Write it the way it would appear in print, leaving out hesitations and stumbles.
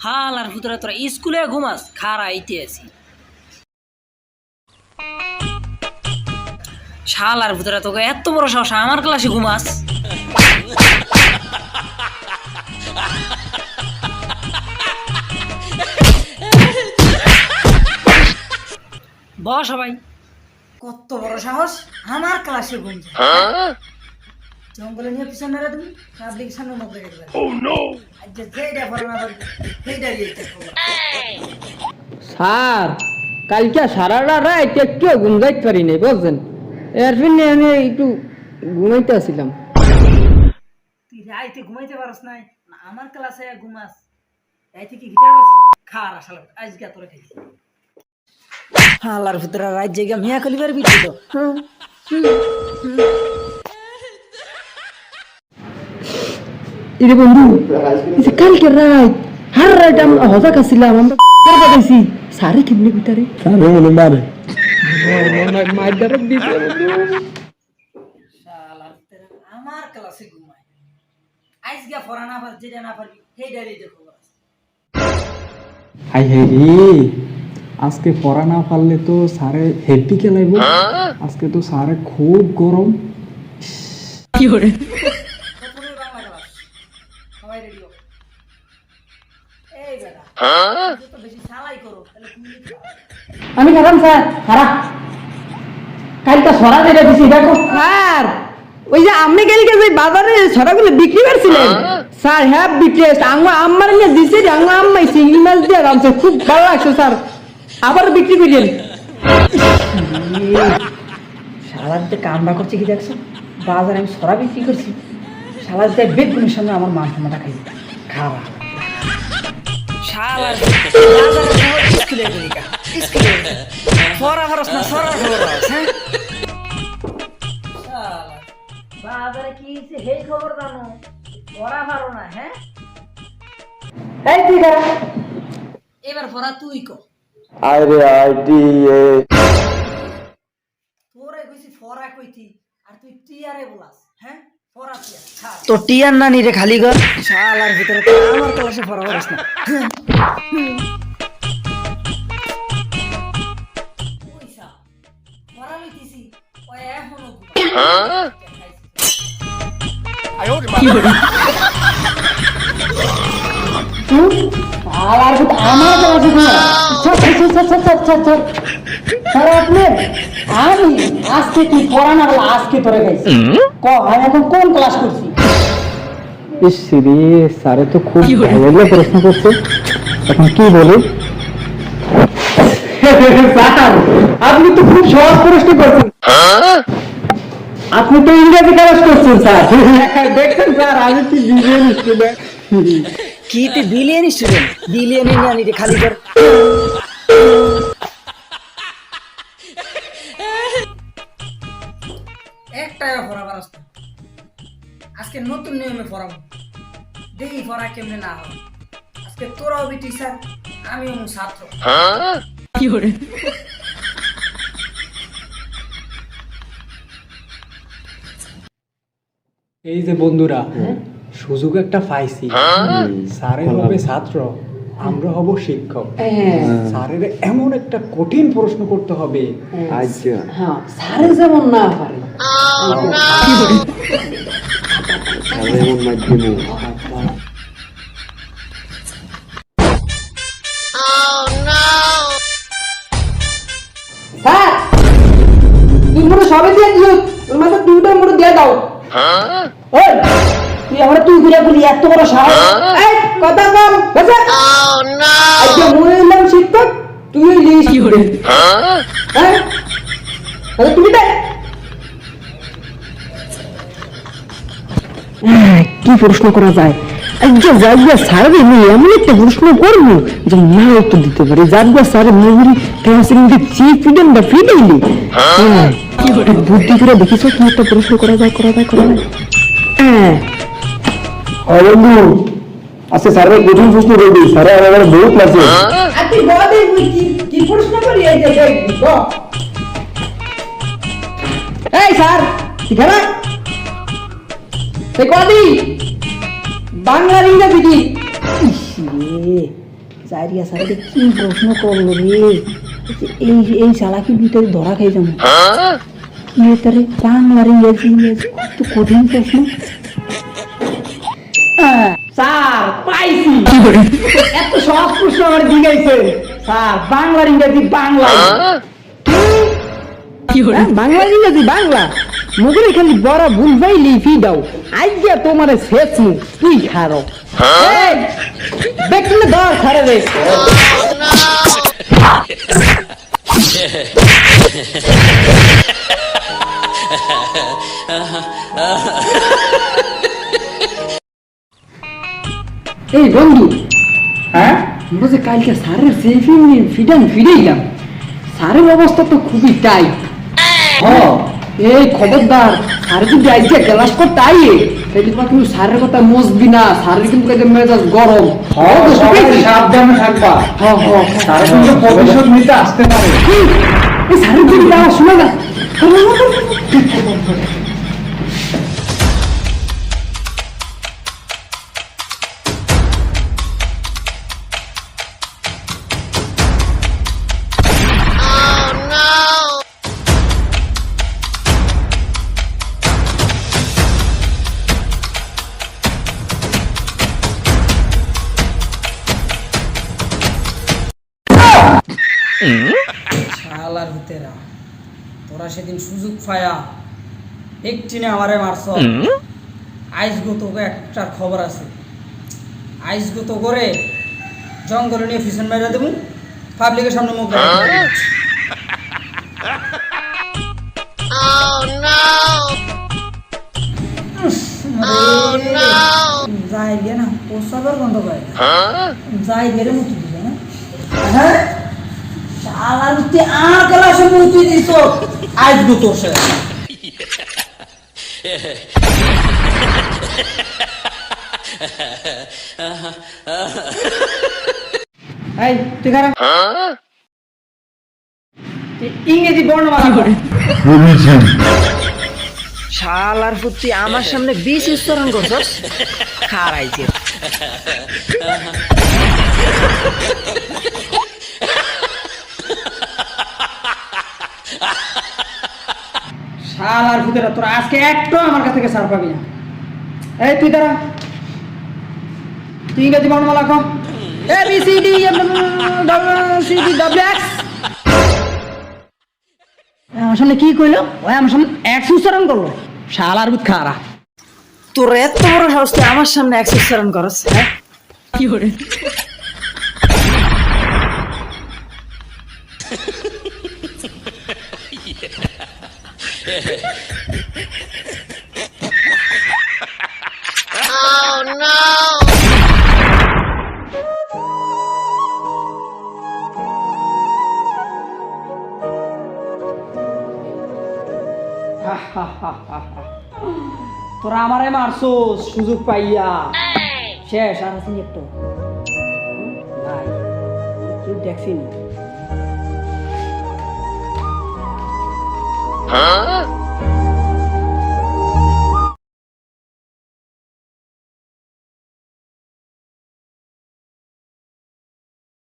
হালার ভিতরে তোরা স্কুলে ঘুমাস খারা আইতে আছি শালার ভিতরে তোকে এত বড় সাহস আমার ক্লাসে ঘুমাস বস সবাই কত বড় সাহস আমার ক্লাসে ঘুম জঙ্গলে নিয়ে পিছনে মেরে তুমি পাবলিক সামনে মুখ রেখে দেবে স্যার কালকে সারাটা রাত একটু ঘুম যাইতে পারি নাই বুঝছেন এর জন্য আমি একটু ঘুমাইতে আসছিলাম। তুই রাইতে ঘুমাইতে পারস নাই আমার ক্লাসে ঘুমাস রাইতে কি গিটার বাজে খারা শালা আজকে তোরে খাইছি হালার ভিতরে রাত জায়গা মিয়া কলিবার বিটি তো ইরে বন্ধু কালকে রাত হার রাত আমরা হজা খাচ্ছিলাম আমরা করবা গেছি সারে কেমনে ভিতরে সারে মনে মারে মার দ্বারা দিছে শালা আমার ক্লাসে ঘুমায় আজকে পড়া না পার যেটা না পারবি সেই ডাইরি দেখো হাই হাই রে আজকে পড়া না পারলে তো স্যারে হেপি খেলাইব আজকে তো স্যারে খুব গরম কি করে সবাই রেডি হও এই বেটা যত বেশি শালাই করো তাহলে তুমি আমি খারাপ স্যার খারাপ কালকে সরা যেটা দিছি দেখো স্যার ওই যে আপনি কালকে যে বাজারে সরাগুলো বিক্রি করছিলেন স্যার হ্যাঁ বিক্রি আমার নিয়ে দিছে আম্মাই চিংড়ি মাছ দিয়ে রাখছে খুব ভালো লাগছে স্যার আবার বিক্রি করেন শালার যে কামড়া করছে কি দেখছো বাজারে আমি সরা বিক্রি করছি শালার যে বেগুনের সামনে আমার মান সম্মানটা খাই খাওয়া শালার স্কুলে সরা ভরস না সরা ভরস হ্যাঁ বাজারে কি হইছে হেই খবর জানো পড়া ভালো না হ্যাঁ এই তুই খারা এবার পড়া তুই কর আরে আইডি তোরে কইছি ফরা কইতি আর তুই টিয়ারে বলাস হ্যাঁ ফরা টিয়া তো টিয়ার না নিরে খালি কর শালার ভিতরে তো আমার তো এসে ফরা হইছ না পয়সা ফরা লইতিছি ওই এখনো কি করে আমার কাছে স্যার আপনি আমি আজকে কি পড়ানা বলা আজকে তোরে গাইছি আমি এখন কোন ক্লাস করছি ইস রে স্যারে তো খুব ভালো প্রশ্ন করছে এখন কি বলি স্যার আপনি তো খুব সহজ প্রশ্ন করছেন আপনি তো ইংরেজি ক্লাস করছেন স্যার দেখছেন স্যার আমি কি বিলিয়ন স্টুডেন্ট কি তুই বিলিয়ন স্টুডেন্ট বিলিয়ন না নিরে খালি কর একটা ফরা রাস্তা আজকে নতুন নিয়মে ফরাবো দেখি ফরা কেমনে না হয় আজকে তোরাও বি টিচার আমিও ছাত্র কি করে এই যে বন্ধুরা সুযোগ একটা পাইছি স্যারে হবে ছাত্র আমরা হব শিক্ষক স্যারের এমন একটা কঠিন প্রশ্ন করতে হবে আচ্ছা হ্যাঁ স্যারে যেমন না পারে এমন মাধ্যমে স্যার তুই মোটে সবে দিয়ে দিও তোর মাথা দুটো মোটে দিয়ে দাও ওই তুই আমরা তুই ঘুরে বলি এত বড় সাহস এই কথা কম বুঝছ আজকে মনে হলাম শিক্ষক তুই ওই লিস কি করে হ্যাঁ তাহলে তুমি দেখ কি প্রশ্ন করা যায় একজন জায়গা স্যারের এমন একটা প্রশ্ন করবো যে না উত্তর দিতে পারে জায়গা স্যারের মেমোরি ক্যাপাসিটি চিপ ফিডেন বা ফিডেলি বুদ্ধি করে দেখিছো কি একটা প্রশ্ন করা যায় হ্যাঁ বন্ধু আচ্ছা স্যারের কঠিন প্রশ্ন করবি, স্যারে আমার বহুত লাগছে। আর তুই বল তুই কি প্রশ্ন করি এই যে দেখবি গ এই স্যার ঠিক আছে এই কদি বাংলার ইংরেজি কি জারিয়া স্যার কি প্রশ্ন করলো রে এই এই চালাকি ভিতরে ধরা খাই যাবো কি তারে বাংলার ইংরেজি কত কঠিন প্রশ্ন স্যার পাইছি এত সহজ প্রশ্ন আমার জিজ্ঞাসা স্যার বাংলার ইংরেজি বাংলা বাংলা ইংরেজি বাংলা মুখে খালি বড় ভুল ভাই লিখি দাও আইডিয়া তোমার শেষ মুখ তুই খারো দেখলে ধর খারে রে এই বন্ধু হ্যাঁ বলছে কালকে স্যারের সেফি ফিরেইলাম স্যারের অবস্থা তো খুবই টাইট এই খবরদার স্যার যদি আজকে ক্লাস করতে আইয়ে তাহলে তোমার কিন্তু স্যারের কথা মসবি না স্যারের কিন্তু মেজাজ গরম সাবধানে থাকবা। তারা কিন্তু প্রতিশোধ নিতে আসতে পারে। এই স্যারের যদি যাওয়া শোনা না শালার ভিতরা তোরা সেদিন সুযোগ পায়া একটিনে আমারে মারছ আইসগো তোকে একটা খবর আছে আইসগো তো করে জঙ্গলে নিয়ে ফিশন মেরে দেবো পাবলিকের সামনে মুখ যাই দিয়ে না প্রস্রাবের গন্ধ পায় যাই দিয়ে মুক্তি দিবে না হ্যাঁ শালার তুই আর ক্লাসে মুক্তি দিছ আইসগো তোর সাথে এই তুই খারাপ ইংরেজি বর্ণমালা করে শালার পুত্তি আমার সামনে 20 উচ্চারণ করছস খারাইছে শালার ভিতরে তোরা আজকে একটু আমার কাছ থেকে ছাড় পাবি না এই তুই দাঁড়া তুই ইংরেজি বর্ণমালা কর A B C D F C D W X আমার সামনে কি কইলো ওই আমার সামনে এক্স উচ্চারণ করলো শালার ভূত খারা তোর এত বড় সাহস তুই আমার সামনে এক্স উচ্চারণ করস হ্যাঁ কি করে তোরা আমারে মারছোস সুযোগ পাইয়া শেষ আর আছেন একটু নাই কেউ দেখছিনি Huh?